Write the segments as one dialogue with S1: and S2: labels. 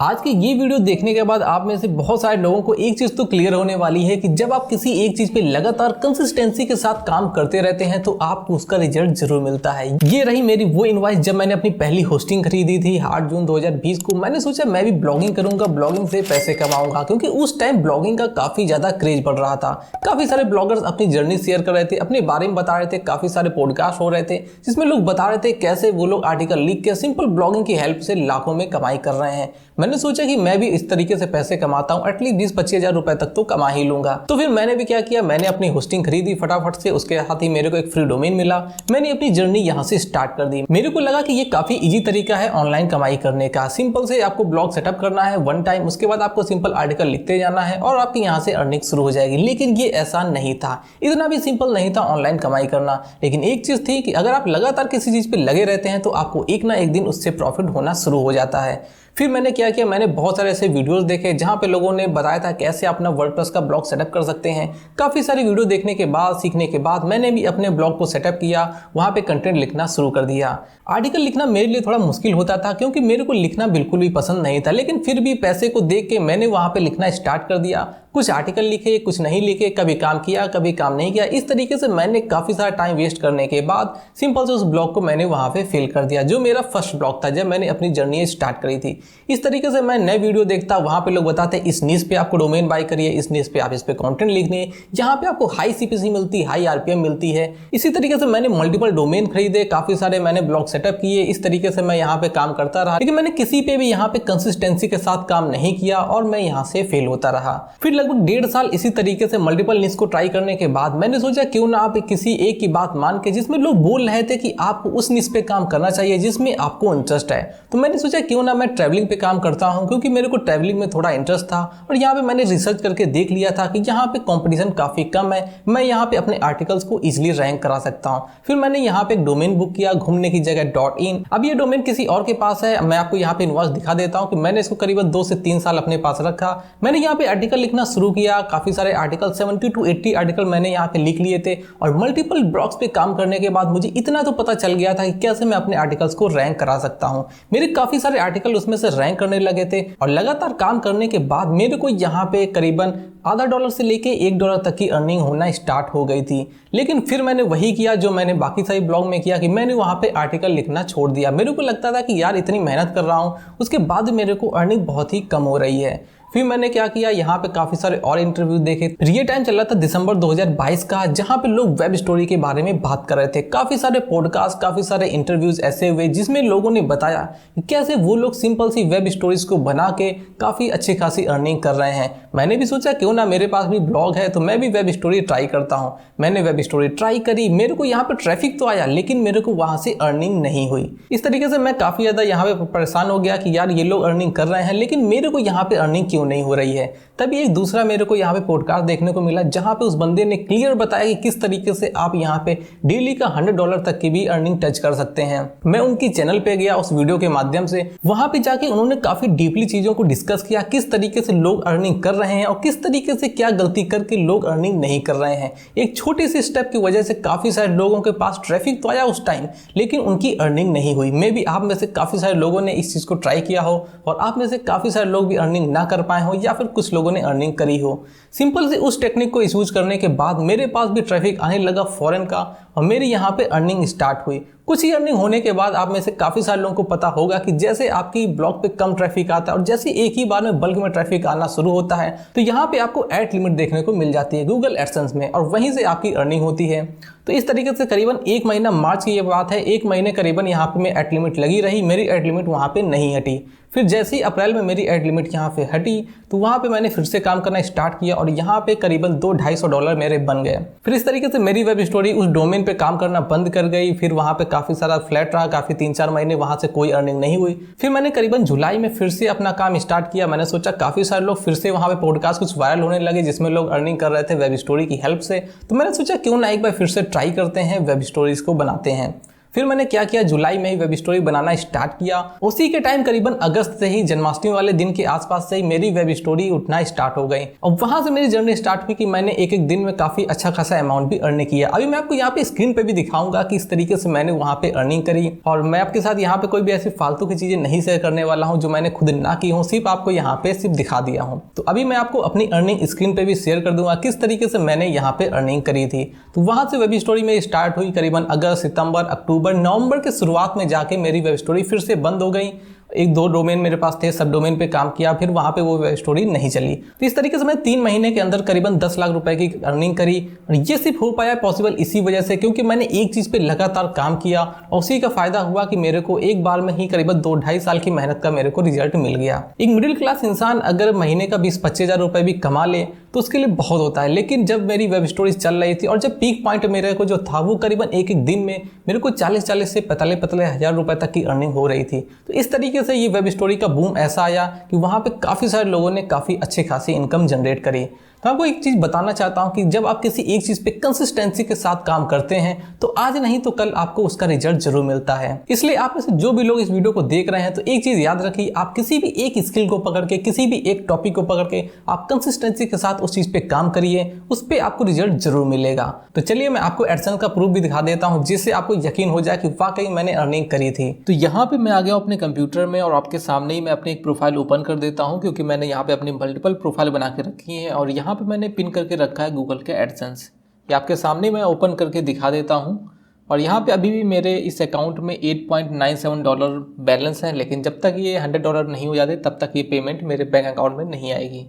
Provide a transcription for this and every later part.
S1: आज की ये वीडियो देखने के बाद आप में से बहुत सारे लोगों को एक चीज तो क्लियर होने वाली है कि जब आप किसी एक चीज पे लगातार कंसिस्टेंसी के साथ काम करते रहते हैं तो आपको उसका रिजल्ट जरूर मिलता है। ये रही मेरी वो इनवॉइस जब मैंने अपनी पहली होस्टिंग खरीदी थी 8 जून 2020 को। मैंने सोचा मैं भी ब्लॉगिंग करूंगा, ब्लॉगिंग से पैसे कमाऊंगा, क्योंकि उस टाइम ब्लॉगिंग का काफी ज्यादा क्रेज बढ़ रहा था। काफी सारे ब्लॉगर्स अपनी जर्नी शेयर कर रहे थे, अपने बारे में बता रहे थे, काफी सारे पॉडकास्ट हो रहे थे जिसमें लोग बता रहे थे कैसे वो लोग आर्टिकल लिख के सिंपल ब्लॉगिंग की हेल्प से लाखों में कमाई कर रहे हैं। मैंने सोचा कि मैं भी इस तरीके से पैसे कमाता हूं, एटलीस्ट 20-25 हजार रुपए तक तो कमा ही लूंगा। तो फिर मैंने भी क्या किया, मैंने अपनी होस्टिंग खरीदी फटाफट से, उसके साथ ही मेरे को एक फ्री डोमेन मिला। मैंने अपनी जर्नी यहां से स्टार्ट कर दी। मेरे को लगा कि ये काफी इजी तरीका है ऑनलाइन कमाई करने का। सिंपल से आपको ब्लॉग सेटअप करना है वन टाइम, उसके बाद आपको सिंपल आर्टिकल लिखते जाना है और आपकी यहाँ से अर्निंग शुरू हो जाएगी। लेकिन ये ऐसा नहीं था, इतना भी सिंपल नहीं था ऑनलाइन कमाई करना। लेकिन एक चीज थी कि अगर आप लगातार किसी चीज पे लगे रहते हैं तो आपको एक ना एक दिन उससे प्रॉफिट होना शुरू हो जाता है। फिर मैंने क्या किया, मैंने बहुत सारे ऐसे वीडियोस देखे जहां पे लोगों ने बताया था कैसे अपना वर्डप्रेस का ब्लॉग सेटअप कर सकते हैं। काफी सारी वीडियो देखने के बाद, सीखने के बाद मैंने भी अपने ब्लॉग को सेटअप किया, वहां पे कंटेंट लिखना शुरू कर दिया। आर्टिकल लिखना मेरे लिए थोड़ा मुश्किल होता था क्योंकि मेरे को लिखना बिल्कुल भी पसंद नहीं था, लेकिन फिर भी पैसे को देख के मैंने वहां पे लिखना स्टार्ट कर दिया। कुछ आर्टिकल लिखे, कुछ नहीं लिखे, कभी काम किया कभी काम नहीं किया। इस तरीके से मैंने काफी सारा टाइम वेस्ट करने के बाद सिंपल से उस ब्लॉग को मैंने वहां पे फिल कर दिया, जो मेरा फर्स्ट ब्लॉग था जब मैंने अपनी जर्नी स्टार्ट करी थी। इस तरीके से मैं नए वीडियो देखता, वहां पे लोग बताते इस नीश पे आपको डोमेन बाय करिए, इस नीश पे आप इस पे कंटेंट लिखने, यहाँ पे आपको हाई सीपीसी मिलती, हाई आरपीएम मिलती है। इसी तरीके से मैंने मल्टीपल डोमेन खरीदे, काफी सारे मैंने ब्लॉग सेटअप किए। इस तरीके से मैं यहाँ पे काम करता रहा, लेकिन मैंने किसी पे भी यहाँ पे कंसिस्टेंसी के साथ काम नहीं किया और मैं यहाँ से फेल होता रहा। फिर लगभग 1.5 साल इसी तरीके से मल्टीपल निश को ट्राई करने के बाद मैंने सोचा क्यों ना आप किसी एक की बात मान के, जिसमें लोग बोल रहे थे कि आपको उस निश पे काम करना चाहिए जिसमें आपको इंटरेस्ट है, तो मैंने सोचा क्यों ना मैं ट्रैवलिंग पे काम करता हूं, क्योंकि मेरे को ट्रैवलिंग में थोड़ा इंटरेस्ट था। और यहाँ पे मैंने रिसर्च करके देख लिया था कि यहाँ पे कंपटीशन काफी कम है, मैं यहाँ पे अपने आर्टिकल्स को इजिली रैंक करा सकता हूँ। फिर मैंने यहाँ पे एक डोमेन बुक किया, घूमने की जगह .in। अब ये डोमेन किसी और के पास है, मैं आपको यहाँ पे इनवॉइस दिखा देता हूँ कि मैंने इसको करीबन 2 से 3 साल अपने पास रखा। मैंने यहाँ पे आर्टिकल लिखना शुरू किया, काफी सारे आर्टिकल 70 to 80 आर्टिकल मैंने यहाँ पे लिख लिए थे। और मल्टीपल ब्लॉग्स पे काम करने के बाद मुझे इतना तो पता चल गया था कि कैसे मैं अपने आर्टिकल्स को रैंक करा सकता हूँ। मेरे काफी सारे आर्टिकल उसमें से रैंक करने लगे थे और लगातार काम करने के बाद मेरे को यहाँ पे करीबन $0.5 से लेके $1 तक की अर्निंग होना स्टार्ट हो गई थी। लेकिन फिर मैंने वही किया जो मैंने बाकी सारी ब्लॉग में किया कि मैंने वहाँ पे आर्टिकल लिखना छोड़ दिया। मेरे को लगता था कि यार इतनी मेहनत कर रहा हूँ, उसके बाद मेरे को अर्निंग बहुत ही कम हो रही है। फिर मैंने क्या किया, यहाँ पे काफी सारे और इंटरव्यू देखे। ये टाइम चल रहा था दिसंबर 2022 का, जहाँ पे लोग वेब स्टोरी के बारे में बात कर रहे थे। काफी सारे पॉडकास्ट, काफी सारे इंटरव्यूज ऐसे हुए जिसमें लोगों ने बताया कि कैसे वो लोग सिंपल सी वेब स्टोरीज को बना के काफी अच्छी खासी अर्निंग कर रहे हैं। मैंने भी सोचा क्यों ना मेरे पास भी ब्लॉग है तो मैं भी वेब स्टोरी ट्राई करता हूँ। मैंने वेब स्टोरी ट्राई करी, मेरे को यहाँ पे ट्रैफिक तो आया लेकिन मेरे को वहां से अर्निंग नहीं हुई। इस तरीके से मैं काफी ज्यादा यहाँ पे परेशान हो गया कि यार ये लोग अर्निंग कर रहे हैं लेकिन मेरे को यहाँ पे अर्निंग क्यों नहीं हो रही है। तभी एक दूसरा मेरे को यहाँ पे पॉडकास्ट देखने को मिला जहाँ पे उस बंदे ने क्लियर बताया कि किस तरीके से आप यहाँ पे डेली का $100 तक की भी अर्निंग टच कर सकते हैं। मैं उनकी चैनल पे गया उस वीडियो के माध्यम से, वहां पे जाके उन्होंने काफी डीपली चीजों को डिस्कस किया, किस तरीके से लोग अर्निंग कर रहे हैं और किस तरीके से क्या गलती करके लोग अर्निंग नहीं कर रहे हैं। एक छोटे से स्टेप की वजह से काफी सारे लोगों के पास ट्रैफिक तो आया उस टाइम, लेकिन उनकी अर्निंग नहीं हुई। मे बी आप में से काफी सारे लोगों ने इस चीज को ट्राई किया हो और आप में से काफी सारे लोग भी अर्निंग ना कर पाए हो या फिर कुछ लोगों ने अर्निंग करी हो। सिंपल से उस टेक्निक को यूज करने के बाद मेरे पास भी ट्रैफिक आने लगा फॉरेन का और मेरी यहाँ पे अर्निंग स्टार्ट हुई। कुछ ही अर्निंग होने के बाद आप में से काफी सारे लोगों को पता होगा कि जैसे आपकी ब्लॉग पे कम ट्रैफिक आता है और जैसे एक ही बार में बल्क में ट्रैफिक आना शुरू होता है तो यहाँ पे आपको एड लिमिट देखने को मिल जाती है गूगल एडसेंस में और वहीं से आपकी अर्निंग होती है। तो इस तरीके से करीबन 1 महीना, मार्च की ये बात है, 1 महीने करीबन यहाँ पे मैं एड लिमिट लगी रही, मेरी एड लिमिट वहाँ पे नहीं हटी। फिर जैसे ही अप्रैल में मेरी एड लिमिट यहाँ पे हटी तो वहाँ पे मैंने फिर से काम करना स्टार्ट किया और यहाँ पे करीबन $200-250 मेरे बन गए। फिर इस तरीके से मेरी वेब स्टोरी उस डोमेन पे काम करना बंद कर गई। फिर वहाँ पे काफी सारा फ्लैट रहा, काफी 3-4 महीने वहाँ से कोई अर्निंग नहीं हुई। फिर मैंने करीबन जुलाई में फिर से अपना काम स्टार्ट किया। मैंने सोचा काफी सारे लोग फिर से वहाँ पे पॉडकास्ट कुछ वायरल होने लगे जिसमें लोग अर्निंग कर रहे थे वेब स्टोरी की हेल्प से, तो मैंने सोचा क्यों ना एक बार फिर से ट्राई करते हैं, वेब स्टोरीज को बनाते हैं। फिर मैंने क्या किया, जुलाई में ही वेब स्टोरी बनाना स्टार्ट किया। उसी के टाइम करीबन अगस्त से ही, जन्माष्टमी वाले दिन के आसपास से ही मेरी वेब स्टोरी उठना स्टार्ट हो गई और वहां से मेरी जर्नी स्टार्ट हुई कि मैंने एक एक दिन में काफी अच्छा खासा अमाउंट भी अर्निंग किया। अभी मैं आपको यहाँ पे स्क्रीन पे भी दिखाऊंगा कि इस तरीके से मैंने वहां पे अर्निंग करी। और मैं आपके साथ यहाँ पे कोई भी ऐसी फालतू की चीजें नहीं शेयर करने वाला हूँ जो मैंने खुद ना की हूँ, सिर्फ आपको यहाँ पे सिर्फ दिखा दिया हूँ। तो अभी मैं आपको अपनी अर्निंग स्क्रीन पे भी शेयर कर दूंगा किस तरीके से मैंने यहाँ पे अर्निंग करी थी। तो वहां से वेब स्टोरी में स्टार्ट हुई करीबन अगस्त, सितंबर, अक्टूबर, नवंबर के शुरुआत में जाके मेरी वेब स्टोरी फिर से बंद हो गई। एक दो डोमेन मेरे पास थे, सब डोमेन पे काम किया, फिर वहां पे वो वेब स्टोरी नहीं चली। तो इस तरीके से मैं 3 महीने के अंदर करीबन 10 लाख रुपए की अर्निंग करी। और ये सिर्फ हो पाया पॉसिबल इसी वजह से क्योंकि मैंने एक चीज पे लगातार काम किया और उसी का फायदा हुआ कि मेरे को एक बार में ही करीबन 2-2.5 साल की मेहनत का मेरे को रिजल्ट मिल गया। एक मिडिल क्लास इंसान अगर महीने का 20-25 हज़ार रुपए भी कमा ले तो उसके लिए बहुत होता है, लेकिन जब मेरी वेब स्टोरीज चल रही थी और जब पीक पॉइंट मेरे को जो था वो करीबन एक एक दिन में मेरे को 40 से 45 हज़ार रुपए तक की अर्निंग हो रही थी। तो इस तरीके से ये वेब स्टोरी का बूम ऐसा आया कि वहाँ पे काफ़ी सारे लोगों ने काफ़ी अच्छी खासी इनकम जनरेट करी। तो आपको एक चीज़ बताना चाहता हूँ कि जब आप किसी एक चीज़ पे कंसिस्टेंसी के साथ काम करते हैं तो आज नहीं तो कल आपको उसका रिजल्ट जरूर मिलता है। इसलिए आप में से जो भी लोग इस वीडियो को देख रहे हैं तो एक चीज़ याद रखिए, आप किसी भी एक स्किल को पकड़ के, किसी भी एक टॉपिक को पकड़ के आप कंसिस्टेंसी के साथ उस चीज़ पे काम करिए, उस पर आपको रिजल्ट जरूर मिलेगा। तो चलिए मैं आपको एडसेंस का प्रूफ भी दिखा देता हूँ जिससे आपको यकीन हो जाए कि वाकई मैंने अर्निंग करी थी। तो यहाँ पे मैं आ गया अपने कंप्यूटर में और आपके सामने ही मैं अपनी एक प्रोफाइल ओपन कर देता हूँ क्योंकि मैंने यहाँ पे अपनी मल्टीपल प्रोफाइल बना के रखी है और यहाँ पे मैंने पिन करके रखा है गूगल के एडसेंस। ये आपके सामने मैं ओपन करके दिखा देता हूँ और यहाँ पे अभी भी मेरे इस अकाउंट में $8.97 बैलेंस है, लेकिन जब तक ये $100 नहीं हो जाते तब तक ये पेमेंट मेरे बैंक अकाउंट में नहीं आएगी।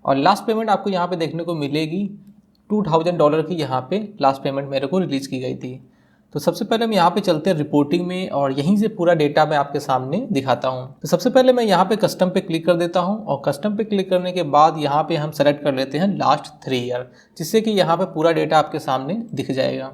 S1: और लास्ट पेमेंट आपको यहाँ पे देखने को मिलेगी $2000 की, यहाँ पे लास्ट पेमेंट मेरे को रिलीज़ की गई थी। तो सबसे पहले हम यहाँ पे चलते हैं रिपोर्टिंग में और यहीं से पूरा डेटा मैं आपके सामने दिखाता हूँ। तो सबसे पहले मैं यहाँ पे कस्टम पे क्लिक कर देता हूँ और कस्टम पे क्लिक करने के बाद यहाँ पे हम सेलेक्ट कर लेते हैं लास्ट 3 ईयर, जिससे कि यहाँ पे पूरा डेटा आपके सामने दिख जाएगा।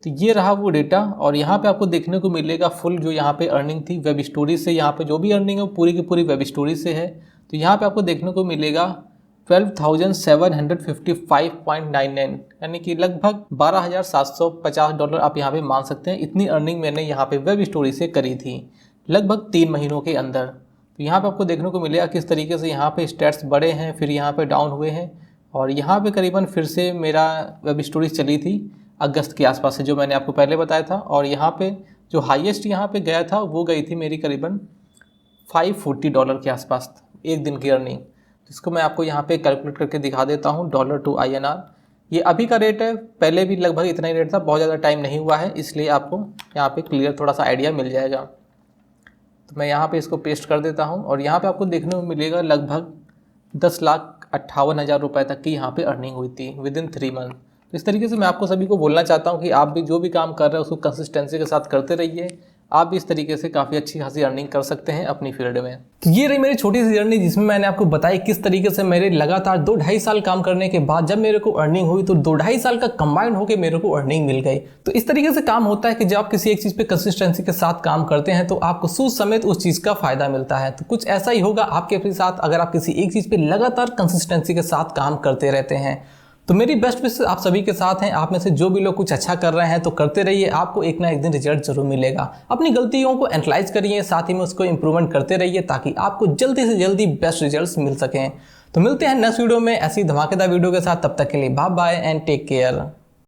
S1: तो ये रहा वो डेटा और यहाँ पे आपको देखने को मिलेगा फुल जो यहाँ पे अर्निंग थी वेब स्टोरी से। यहाँ पे जो भी अर्निंग है वो पूरी की पूरी वेब स्टोरी से है। तो यहाँ पे आपको देखने को मिलेगा $12,755.99 यानी कि लगभग $12,750 आप यहाँ पे मान सकते हैं। इतनी अर्निंग मैंने यहाँ पे वेब स्टोरी से करी थी लगभग 3 महीनों के अंदर। तो यहाँ पे आपको देखने को मिलेगा किस तरीके से यहाँ पे स्टेट्स बढ़े हैं, फिर यहाँ पे डाउन हुए हैं और यहाँ पे करीबन फिर से मेरा वेब स्टोरी चली थी अगस्त के आसपास से, जो मैंने आपको पहले बताया था। और यहाँ पे जो हाईएस्ट यहाँ पे गया था वो गई थी मेरी करीबन $540 के आसपास एक दिन की अर्निंग। इसको मैं आपको यहाँ पे कैलकुलेट करके दिखा देता हूँ डॉलर टू INR। ये अभी का रेट है, पहले भी लगभग इतना ही रेट था, बहुत ज़्यादा टाइम नहीं हुआ है, इसलिए आपको यहाँ पे क्लियर थोड़ा सा आइडिया मिल जाएगा। तो मैं यहाँ पे इसको पेस्ट कर देता हूँ और यहाँ पे आपको देखने को मिलेगा लगभग 10,58,000 रुपये तक की यहाँ पे अर्निंग हुई थी विदिन 3 मंथ। तो इस तरीके से मैं आपको सभी को बोलना चाहता हूँ कि आप भी जो भी काम कर रहे हैं उसको कंसिस्टेंसी के साथ करते रहिए, आप भी इस तरीके से काफ़ी अच्छी खासी अर्निंग कर सकते हैं अपनी फील्ड में। तो ये रही मेरी छोटी सी जर्नी जिसमें मैंने आपको बताया किस तरीके से मेरे लगातार 2-2.5 साल काम करने के बाद जब मेरे को अर्निंग हुई तो 2-2.5 साल का कंबाइंड होकर मेरे को अर्निंग मिल गई। तो इस तरीके से काम होता है कि जब आप किसी एक चीज़ पे कंसिस्टेंसी के साथ काम करते हैं तो आपको सूद समेत उस चीज़ का फायदा मिलता है। तो कुछ ऐसा ही होगा आपके अपने साथ अगर आप किसी एक चीज़ पर लगातार कंसिस्टेंसी के साथ काम करते रहते हैं। तो मेरी बेस्ट विश आप सभी के साथ हैं। आप में से जो भी लोग कुछ अच्छा कर रहे हैं तो करते रहिए, आपको एक ना एक दिन रिजल्ट जरूर मिलेगा। अपनी गलतियों को एनालाइज करिए, साथ ही में उसको इंप्रूवमेंट करते रहिए ताकि आपको जल्दी से जल्दी बेस्ट रिजल्ट्स मिल सकें। तो मिलते हैं नेक्स्ट वीडियो में ऐसी धमाकेदार वीडियो के साथ, तब तक के लिए bye bye and take care.